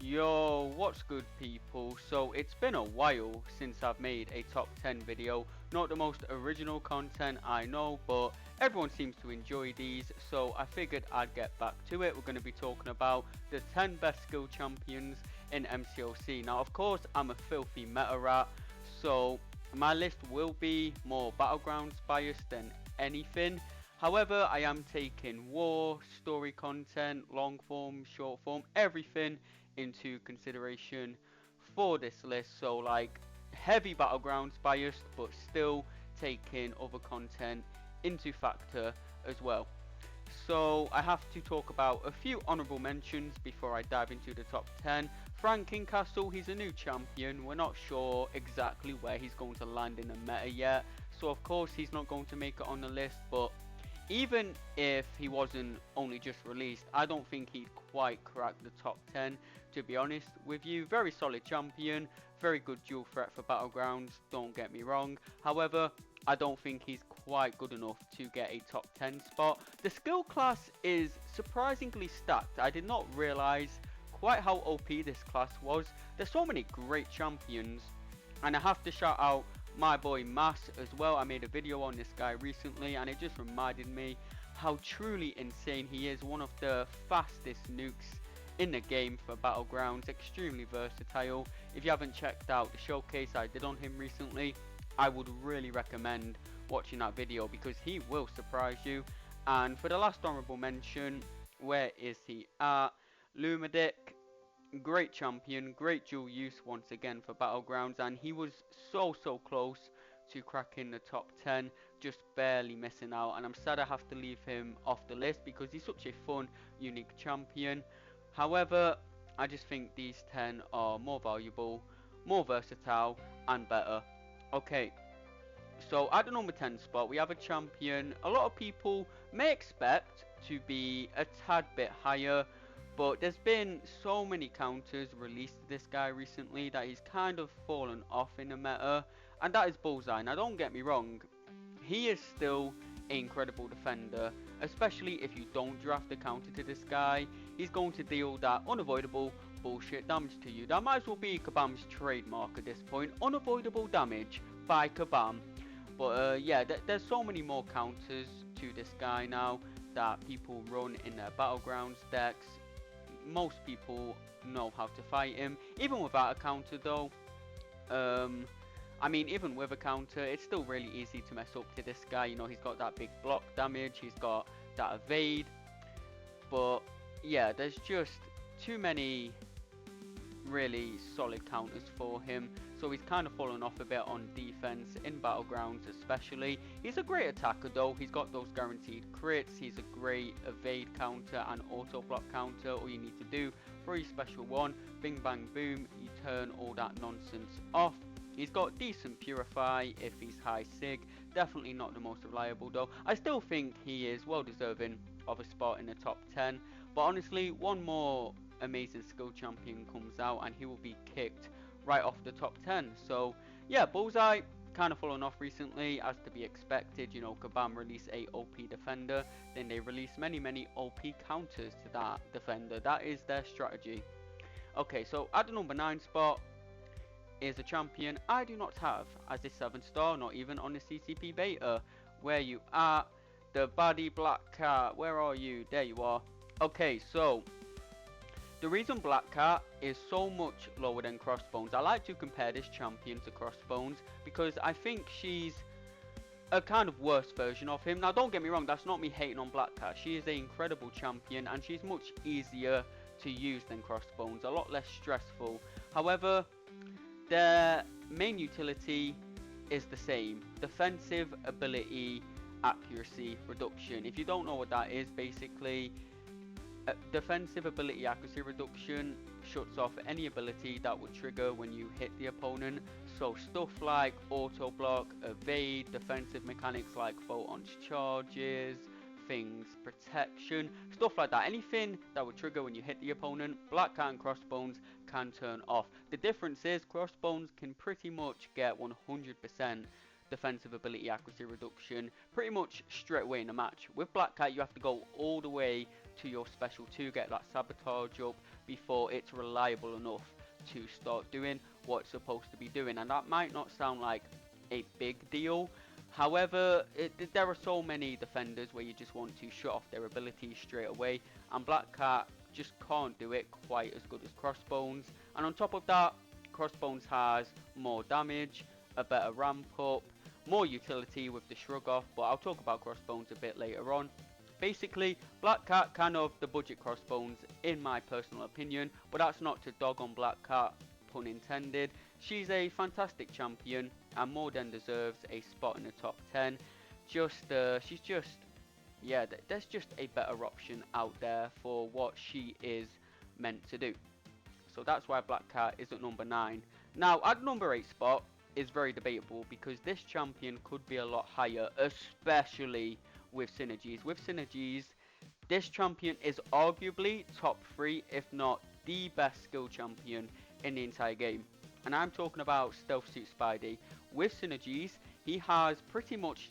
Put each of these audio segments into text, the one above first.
Yo, what's good people? So it's been a while since I've made a top 10 video. Not the most original content, I know, but everyone seems to enjoy these, so I figured I'd get back to it. We're going to be talking about the 10 best skill champions in MCOC. Now of course I'm a filthy meta rat, so my list will be more Battlegrounds biased than anything. However, I am taking war, story content, long form, short form, everything into consideration for this list. So like heavy Battlegrounds biased, but still taking other content into factor as well. So I have to talk about a few honourable mentions before I dive into the top 10. Frank Castle, he's a new champion. We're not sure exactly where he's going to land in the meta yet. So of course he's not going to make it on the list, but even if he wasn't only just released, I don't think he'd quite crack the top 10, to be honest with you. Very solid champion, very good dual threat for Battlegrounds, don't get me wrong. However, I don't think he's quite good enough to get a top 10 spot. The skill class is surprisingly stacked. I did not realise quite how OP this class was. There's so many great champions, and I have to shout out my boy Mass as well. I made a video on this guy recently and it just reminded me how truly insane he is. One of the fastest nukes in the game for Battlegrounds, extremely versatile. If you haven't checked out the showcase I did on him recently, I would really recommend watching that video because he will surprise you. And for the last honorable mention, where is he at? Lumadic. Great champion, great dual use once again for Battlegrounds, and he was so close to cracking the top 10, just barely missing out, and I'm sad I have to leave him off the list because he's such a fun, unique champion. However, I just think these 10 are more valuable, more versatile, and better. Okay, so at the number 10 spot, we have a champion a lot of people may expect to be a tad bit higher, but there's been so many counters released to this guy recently that he's kind of fallen off in the meta, and that is Bullseye. Now don't get me wrong, he is still an incredible defender, especially if you don't draft a counter to this guy. He's going to deal that unavoidable bullshit damage to you. That might as well be Kabam's trademark at this point, unavoidable damage by Kabam. But yeah, there's so many more counters to this guy now that people run in their Battlegrounds decks. Most people know how to fight him, even without a counter though. I mean, even with a counter, it's still really easy to mess up to this guy. You know, he's got that big block damage, he's got that evade. But yeah, there's just too many really solid counters for him, so he's kind of fallen off a bit on defense in Battlegrounds especially. He's a great attacker though, he's got those guaranteed crits, he's a great evade counter and auto block counter. All you need to do for each special one, bing bang boom, you turn all that nonsense off. He's got decent purify if he's high sig, definitely not the most reliable though. I still think he is well deserving of a spot in the top 10, but honestly one more amazing skill champion comes out and he will be kicked right off the top 10. So yeah, Bullseye kind of fallen off recently, as to be expected. You know, Kabam released a OP defender, then they release many OP counters to that defender. That is their strategy. Okay, so at the number 9 spot is a champion I do not have as a 7-star, not even on the CCP beta. Where you at? The baddie Black Cat, where are you? There you are. Okay, so the reason Black Cat is so much lower than Crossbones, I like to compare this champion to Crossbones because I think she's a kind of worse version of him. Now don't get me wrong, that's not me hating on Black Cat. She is an incredible champion and she's much easier to use than Crossbones, a lot less stressful. However, their main utility is the same: defensive ability accuracy reduction. If you don't know what that is, basically defensive ability accuracy reduction shuts off any ability that would trigger when you hit the opponent. So stuff like auto block, evade, defensive mechanics like photons charges, things, protection, stuff like that. Anything that would trigger when you hit the opponent, Black Cat and Crossbones can turn off. The difference is Crossbones can pretty much get 100% defensive ability accuracy reduction pretty much straight away in a match. With Black Cat you have to go all the way to your special 2, get that sabotage up before it's reliable enough to start doing what it's supposed to be doing. And that might not sound like a big deal. However, there are so many defenders where you just want to shut off their abilities straight away, and Black Cat just can't do it quite as good as Crossbones. And on top of that, Crossbones has more damage, a better ramp up, more utility with the shrug off, but I'll talk about Crossbones a bit later on. Basically, Black Cat kind of the budget Crossbones in my personal opinion, but that's not to dog on Black Cat, pun intended. She's a fantastic champion and more than deserves a spot in the top 10. She's just, yeah, there's just a better option out there for what she is meant to do. So that's why Black Cat is at number 9. Now, at number 8 spot is very debatable because this champion could be a lot higher, especially with synergies. With synergies, this champion is arguably top 3, if not the best skill champion in the entire game. And I'm talking about Stealth Suit Spidey. With synergies, he has pretty much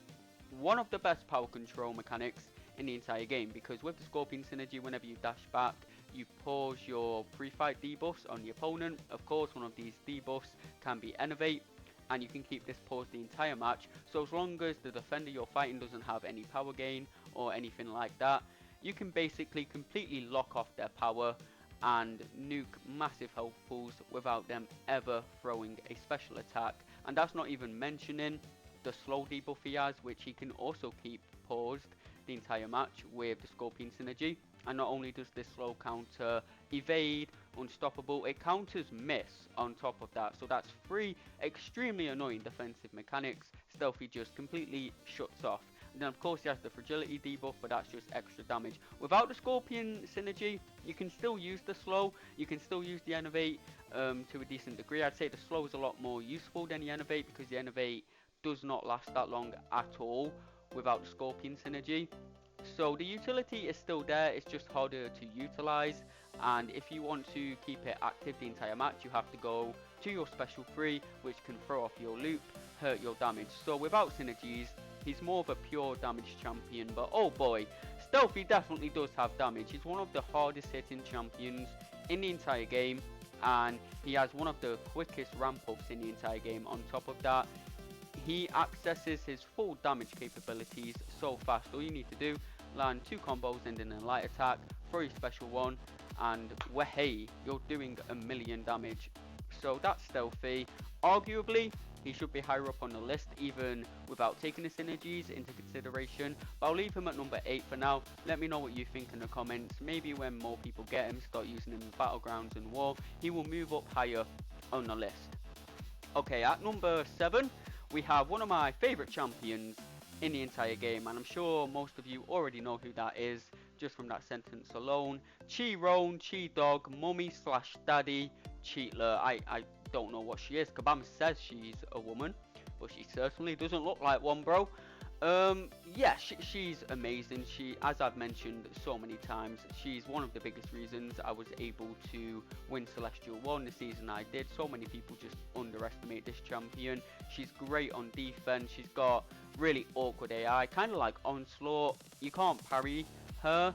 one of the best power control mechanics in the entire game, because with the Scorpion synergy, whenever you dash back, you pause your pre-fight debuffs on the opponent. Of course, one of these debuffs can be Innovate, and you can keep this paused the entire match. So as long as the defender you're fighting doesn't have any power gain or anything like that, you can basically completely lock off their power and nuke massive health pools without them ever throwing a special attack. And that's not even mentioning the slow debuff he has, which he can also keep paused the entire match with the Scorpion synergy. And not only does this slow counter evade, unstoppable, it counters miss on top of that. So that's 3 extremely annoying defensive mechanics Stealthy just completely shuts off. And then of course he has the fragility debuff, but that's just extra damage. Without the Scorpion synergy, you can still use the slow, you can still use the Innovate to a decent degree. I'd say the slow is a lot more useful than the Innovate, because the Innovate does not last that long at all without the Scorpion synergy. So the utility is still there, it's just harder to utilize. And if you want to keep it active the entire match, you have to go to your special 3, which can throw off your loop, hurt your damage. So without synergies, he's more of a pure damage champion, but oh boy, Stealthy definitely does have damage. He's one of the hardest hitting champions in the entire game, and he has one of the quickest ramp ups in the entire game. On top of that, he accesses his full damage capabilities so fast. All you need to do, land 2 combos ending in a light attack, throw your special 1, and hey, you're doing a million damage. So that's Stealthy. Arguably, he should be higher up on the list even without taking the synergies into consideration, but I'll leave him at number 8 for now. Let me know what you think in the comments. Maybe when more people get him, start using him in Battlegrounds and War, he will move up higher on the list. Okay, at number 7, we have one of my favourite champions in the entire game, and I'm sure most of you already know who that is just from that sentence alone. Chee'ilth, Mummy / Daddy, Chee'ilth. I don't know what she is. Kabam says she's a woman, but she certainly doesn't look like one, bro. Yeah, she's amazing. As I've mentioned so many times, she's one of the biggest reasons I was able to win Celestial 1 the season I did. So many people just underestimate this champion. She's great on defense. She's got really awkward AI, kind of like Onslaught. You can't parry her,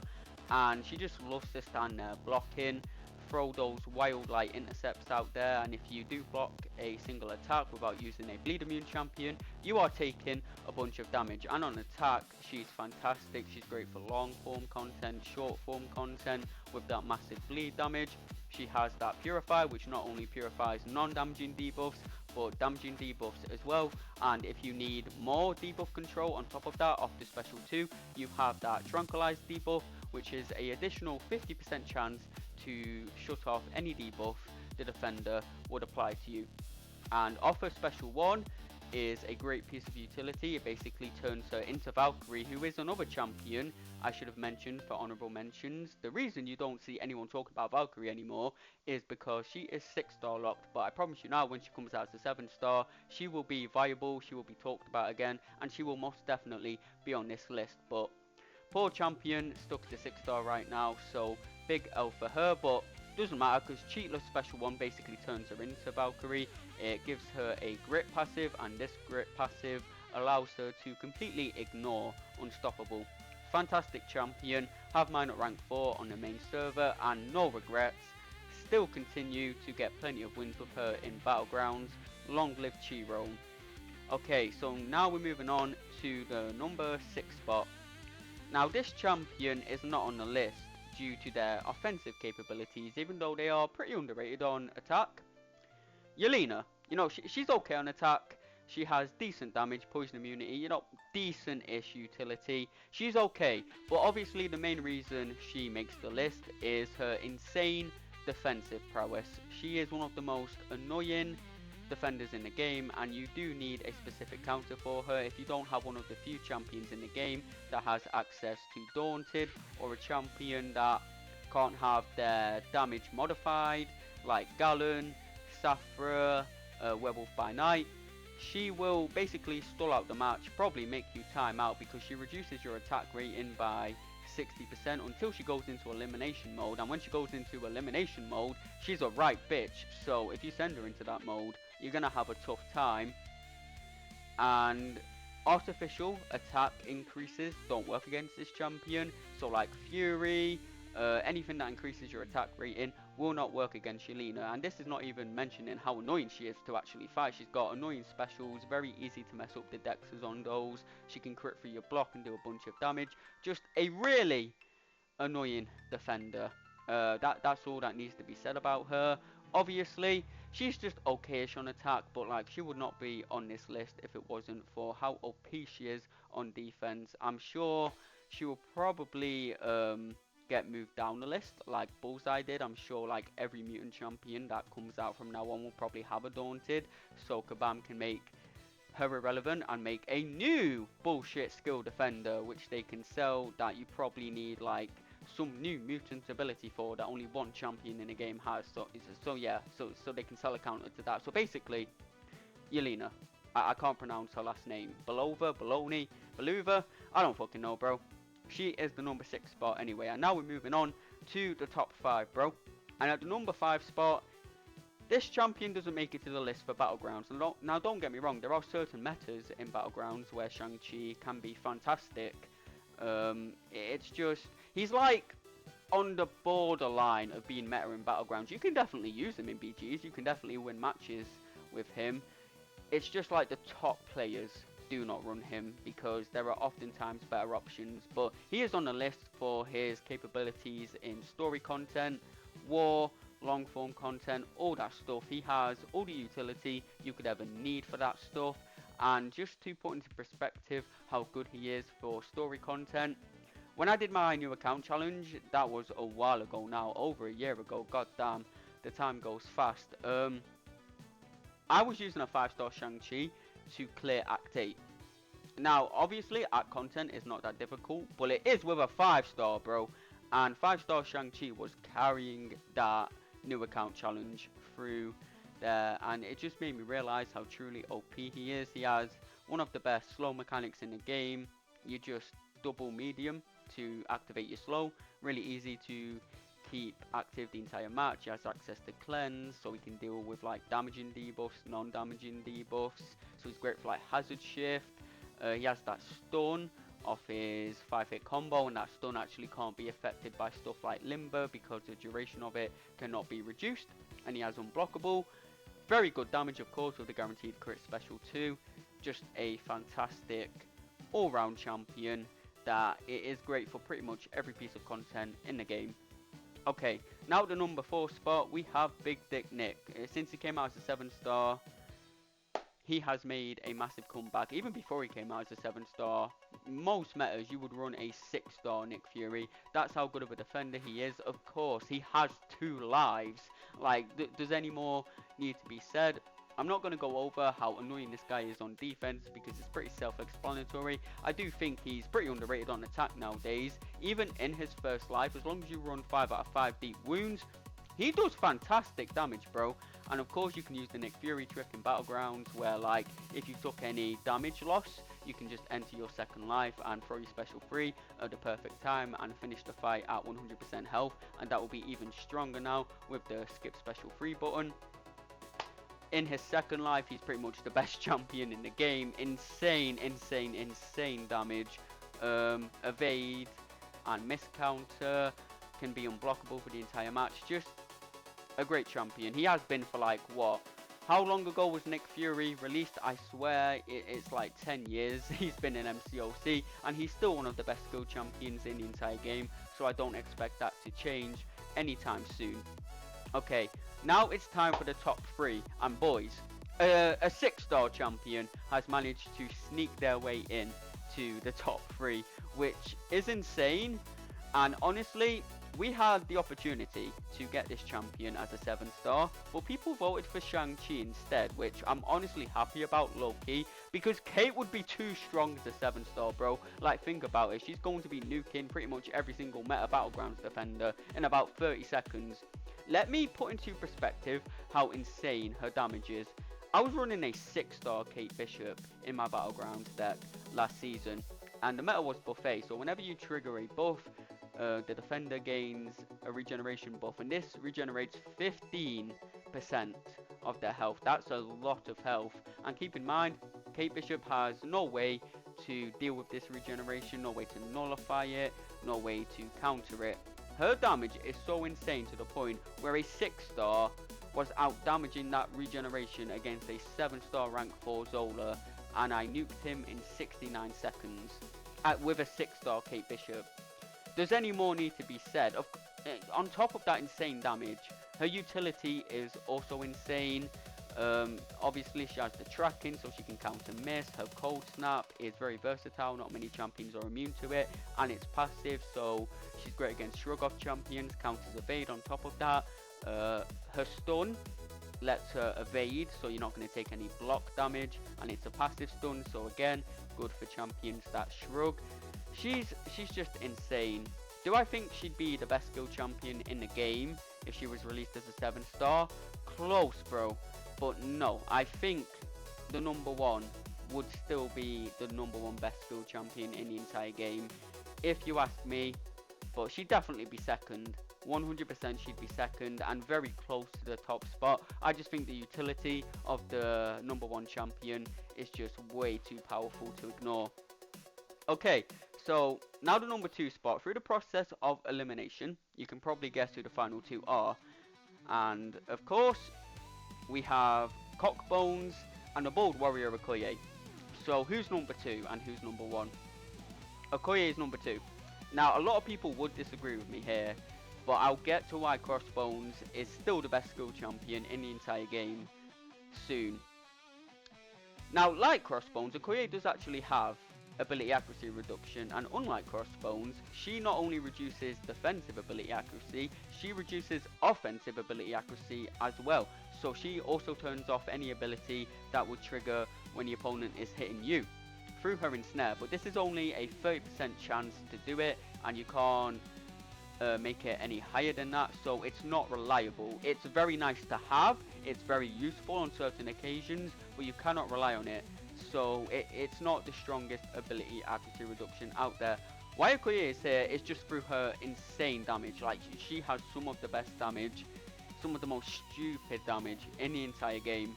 and she just loves to stand there blocking, throw those wild light intercepts out there, and if you do block a single attack without using a bleed immune champion, you are taking a bunch of damage. And on attack, she's fantastic. She's great for long form content, short form content with that massive bleed damage. She has that Purify, which not only purifies non-damaging debuffs, but damaging debuffs as well. And if you need more debuff control on top of that, off the special 2, you have that Tranquilize debuff, which is an additional 50% chance to shut off any debuff the defender would apply to you. And off her special 1 is a great piece of utility. It basically turns her into Valkyrie, who is another champion I should have mentioned for honorable mentions. The reason you don't see anyone talking about Valkyrie anymore is because she is 6-star locked, but I promise you now, when she comes out as a 7-star, she will be viable, she will be talked about again, and she will most definitely be on this list. But poor champion, stuck to 6-star right now, so big L for her. But doesn't matter, because Chee'ilth's special 1 basically turns her into Valkyrie. It gives her a grit passive, and this grit passive allows her to completely ignore Unstoppable fantastic champion, have mine at rank 4 on the main server, and no regrets. Still continue to get plenty of wins with her in Battlegrounds. Long live Chee'ilth. Okay, so now we're moving on to the number 6 spot. Now this champion is not on the list due to their offensive capabilities, even though they are pretty underrated on attack. Yelena, you know, she's okay on attack. She has decent damage, poison immunity, you know, decent-ish utility. She's okay, but obviously the main reason she makes the list is her insane defensive prowess. She is one of the most annoying defenders in the game, and you do need a specific counter for her. If you don't have one of the few champions in the game that has access to Daunted, or a champion that can't have their damage modified, like Gallon, Safra, Werewolf by Night, she will basically stall out the match, probably make you time out, because she reduces your attack rating by 60% until she goes into elimination mode. And when she goes into elimination mode, she's a right bitch. So if you send her into that mode, you're gonna have a tough time. And artificial attack increases don't work against this champion, so like Fury, anything that increases your attack rating will not work against Yelena. And this is not even mentioning how annoying she is to actually fight. She's got annoying specials, very easy to mess up the dexes on those. She can crit through your block and do a bunch of damage. Just a really annoying defender. That's all that needs to be said about her. Obviously, she's just okayish on attack, but like, she would not be on this list if it wasn't for how OP she is on defense. I'm sure she will probably get moved down the list like Bullseye did. I'm sure like every mutant champion that comes out from now on will probably have a Daunted, so Kabam can make her irrelevant and make a new bullshit skill defender which they can sell, that you probably need like some new mutant ability for that only one champion in the game has. So yeah, so they can sell a counter to that. So basically, Yelena, I can't pronounce her last name, Belova, Belova, I don't fucking know, bro. She is the number 6 spot anyway. And now we're moving on to the top 5, bro. And at the number 5 spot, this champion doesn't make it to the list for Battlegrounds. Now don't get me wrong, there are certain metas in Battlegrounds where Shang-Chi can be fantastic. It's just, he's like on the borderline of being meta in Battlegrounds. You can definitely use him in BGs, you can definitely win matches with him. It's just like the top players do not run him because there are oftentimes better options. But he is on the list for his capabilities in story content, war, long form content, all that stuff. He has all the utility you could ever need for that stuff. And just to put into perspective how good he is for story content, when I did my new account challenge, that was a while ago now, over a year ago, god damn, the time goes fast. I was using a 5-star Shang-Chi to clear Act 8. Now, obviously, Act content is not that difficult, but it is with a 5-star, bro. And 5-star Shang-Chi was carrying that new account challenge through there, and it just made me realize how truly OP he is. He has one of the best slow mechanics in the game. You just double medium to activate your slow. Really easy to keep active the entire match. He has access to cleanse, so he can deal with like damaging debuffs, non-damaging debuffs. So he's great for like hazard shift. He has that stun off his 5-hit combo, and that stun actually can't be affected by stuff like limber because the duration of it cannot be reduced. And he has unblockable. Very good damage, of course, with the guaranteed crit special too. Just a fantastic all-round champion that it is great for pretty much every piece of content in the game. Okay, now at the number 4 spot, we have Big Dick Nick. Since he came out as a 7-star, he has made a massive comeback. Even before he came out as a 7-star, most metas you would run a 6-star Nick Fury. That's how good of a defender he is. Of course, he has 2 lives. Like, does any more need to be said? I'm not going to go over how annoying this guy is on defense because it's pretty self-explanatory. I do think he's pretty underrated on attack nowadays. Even in his first life, as long as you run 5 out of 5 deep wounds, he does fantastic damage, bro. And of course, you can use the Nick Fury trick in Battlegrounds where, like, if you took any damage loss, you can just enter your second life and throw your special free at the perfect time and finish the fight at 100% health. And that will be even stronger now with the skip special free button. In his second life, he's pretty much the best champion in the game. Insane damage. evade and miss counter, can be unblockable for the entire match. Just a great champion. He has been for like what? How long ago was Nick Fury released? I swear it's like 10 years he's been in MCOC, and he's still one of the best skill champions in the entire game, so I don't expect that to change anytime soon. Okay, now it's time for the top 3, and boys, a 6-star champion has managed to sneak their way in to the top 3, which is insane. And honestly, we had the opportunity to get this champion as a 7-star, but people voted for Shang-Chi instead, which I'm honestly happy about, low-key, because Kate would be too strong as a 7-star, bro. Like, think about it, she's going to be nuking pretty much every single meta Battlegrounds defender in about 30 seconds. Let me put into perspective how insane her damage is. I was running a 6-star Kate Bishop in my Battlegrounds deck last season, and the meta was buffet, so whenever you trigger a buff, the defender gains a regeneration buff, and this regenerates 15% of their health. That's a lot of health, and keep in mind, Kate Bishop has no way to deal with this regeneration, no way to nullify it, no way to counter it. Her damage is so insane to the point where a 6-star was out damaging that regeneration against a 7-star rank 4 Zola, and I nuked him in 69 seconds with a 6-star Kate Bishop. Does any more need to be said? On top of that insane damage, her utility is also insane. Obviously she has the tracking, so she can counter miss. Her cold snap is very versatile, not many champions are immune to it, and it's passive, so she's great against shrug off champions, counters evade on top of that. Her stun lets her evade, so you're not going to take any block damage, and it's a passive stun, so again, good for champions that shrug. She's just insane. Do I think she'd be the best skill champion in the game if she was released as a 7-star? Close, bro. But no, I think the number 1 would still be the number 1 best skill champion in the entire game, if you ask me. But she'd definitely be second. 100% she'd be second, and very close to the top spot. I just think the utility of the number 1 champion is just way too powerful to ignore. Okay, so now the number 2 spot. Through the process of elimination, you can probably guess who the final 2 are. And of course, we have Cockbones and the Bold Warrior Okoye. So who's number 2 and who's number 1? Okoye is number 2. Now, a lot of people would disagree with me here, but I'll get to why Crossbones is still the best skill champion in the entire game soon. Now, like Crossbones, Okoye does actually have ability accuracy reduction, and unlike Crossbones, she not only reduces defensive ability accuracy, she reduces offensive ability accuracy as well. So she also turns off any ability that would trigger when the opponent is hitting you through her ensnare, but this is only a 30% chance to do it, and you can't make it any higher than that, so it's not reliable. It's very nice to have, it's very useful on certain occasions, but you cannot rely on it. So it's not the strongest ability accuracy reduction out there. Why Okoye is here is just through her insane damage. Like, she has some of the best damage, some of the most stupid damage in the entire game.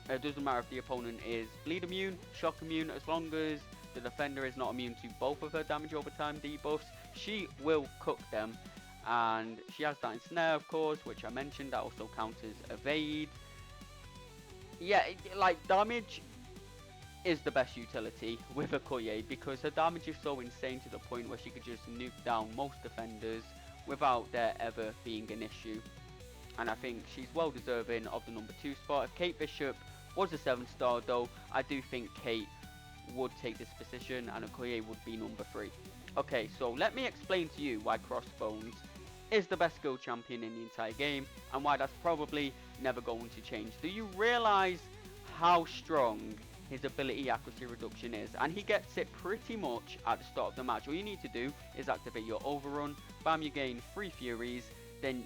It doesn't matter if the opponent is bleed immune, shock immune, as long as the defender is not immune to both of her damage over time debuffs, she will cook them. And she has that ensnare, of course, which I mentioned, that also counters evade. Yeah, like, damage is the best utility with Okoye, because her damage is so insane to the point where she could just nuke down most defenders without there ever being an issue. And I think she's well deserving of the number 2 spot. If Kate Bishop was a 7-star though, I do think Kate would take this position and Okoye would be number 3. Okay, so let me explain to you why Crossbones is the best skill champion in the entire game, and why that's probably never going to change. Do you realize how strong his ability accuracy reduction is? And he gets it pretty much at the start of the match. All you need to do is activate your overrun, bam, you gain 3 Furies, then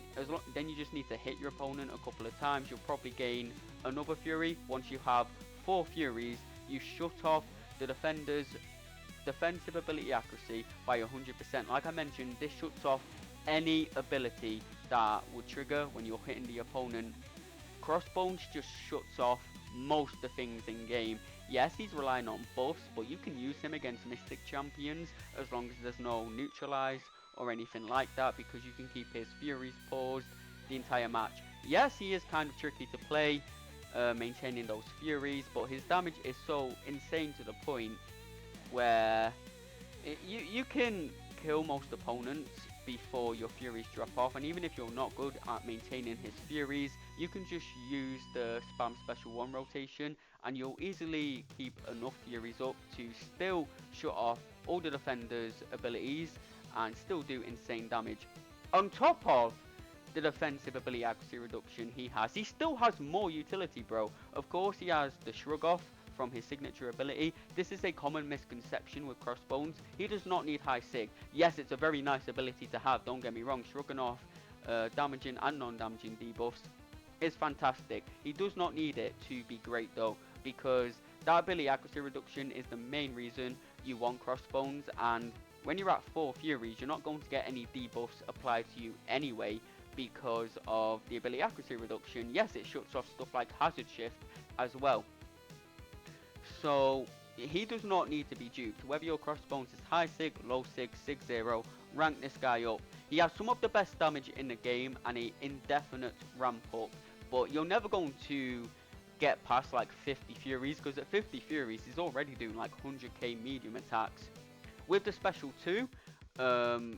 you just need to hit your opponent a couple of times. You'll probably gain another Fury. Once you have 4 Furies, you shut off the defender's defensive ability accuracy by 100%. Like I mentioned, this shuts off any ability that would trigger when you're hitting the opponent Crossbones just shuts off most of the things in game. Yes, he's relying on buffs, but you can use him against Mystic champions as long as there's no neutralize or anything like that, because you can keep his Furies paused the entire match. Yes, he is kind of tricky to play, maintaining those Furies, but his damage is so insane to the point where you can kill most opponents before your Furies drop off, and even if you're not good at maintaining his Furies, you can just use the spam special 1 rotation and you'll easily keep enough Furies up to still shut off all the defender's abilities and still do insane damage. On top of the defensive ability accuracy reduction he still has more utility, bro. Of course, he has the shrug off from his signature ability. This is a common misconception with Crossbones. He does not need high sig. Yes, it's a very nice ability to have, don't get me wrong. Shrugging off damaging and non-damaging debuffs is fantastic. He does not need it to be great though, because that ability accuracy reduction is the main reason you want Crossbones, and when you're at 4 Furies, you're not going to get any debuffs applied to you anyway because of the ability accuracy reduction. Yes, it shuts off stuff like hazard shift as well. So he does not need to be duped. Whether your Crossbones is high sig, low sig, sig 0, rank this guy up. He has some of the best damage in the game and an indefinite ramp up, but you're never going to get past like 50 Furies, because at 50 Furies he's already doing like 100k medium attacks. With the special 2,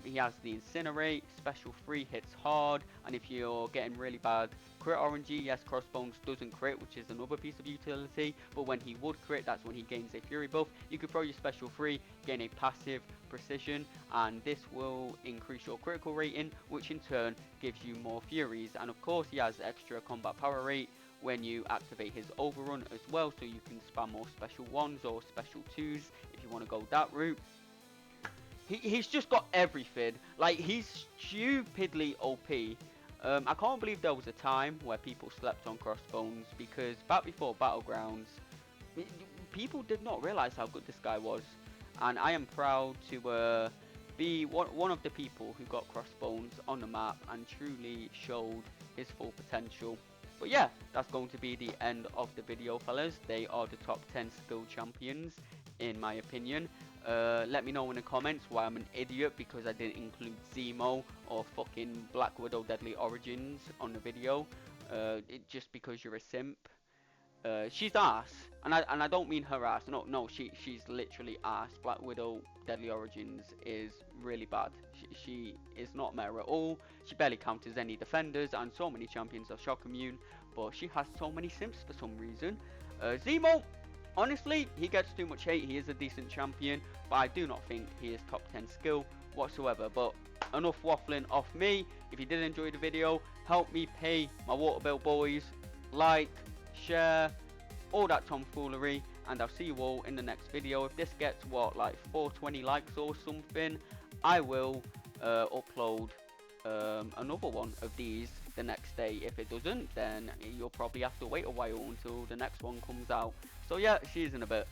he has the Incinerate, special 3 hits hard, and if you're getting really bad crit RNG, yes, Crossbones doesn't crit, which is another piece of utility, but when he would crit, that's when he gains a Fury buff. You could throw your special 3, gain a passive precision, and this will increase your critical rating, which in turn gives you more Furies. And of course, he has extra combat power rate when you activate his overrun as well, so you can spam more special 1s or special 2s if you want to go that route. He's just got everything. Like, he's stupidly OP. I can't believe there was a time where people slept on Crossbones, because back before Battlegrounds, people did not realize how good this guy was. And I am proud to be one of the people who got Crossbones on the map and truly showed his full potential. But yeah, that's going to be the end of the video, fellas. They are the top 10 skill champions, in my opinion. Let me know in the comments why I'm an idiot because I didn't include Zemo or fucking Black Widow Deadly Origins on the video. Just because you're a simp. She's ass, and I don't mean her ass. No, she's literally ass. Black Widow Deadly Origins is really bad. She is not meta at all. She barely counters any defenders, and so many champions are shock immune. But she has so many simps for some reason. Zemo, honestly, he gets too much hate. He is a decent champion, but I do not think he is top 10 skill whatsoever. But enough waffling off me. If you did enjoy the video, help me pay my water bill, boys. Like, share, all that tomfoolery, and I'll see you all in the next video. If this gets what, like 420 likes or something, I will upload another one of these the next day. If it doesn't, then you'll probably have to wait a while until the next one comes out. So yeah, see you in a bit.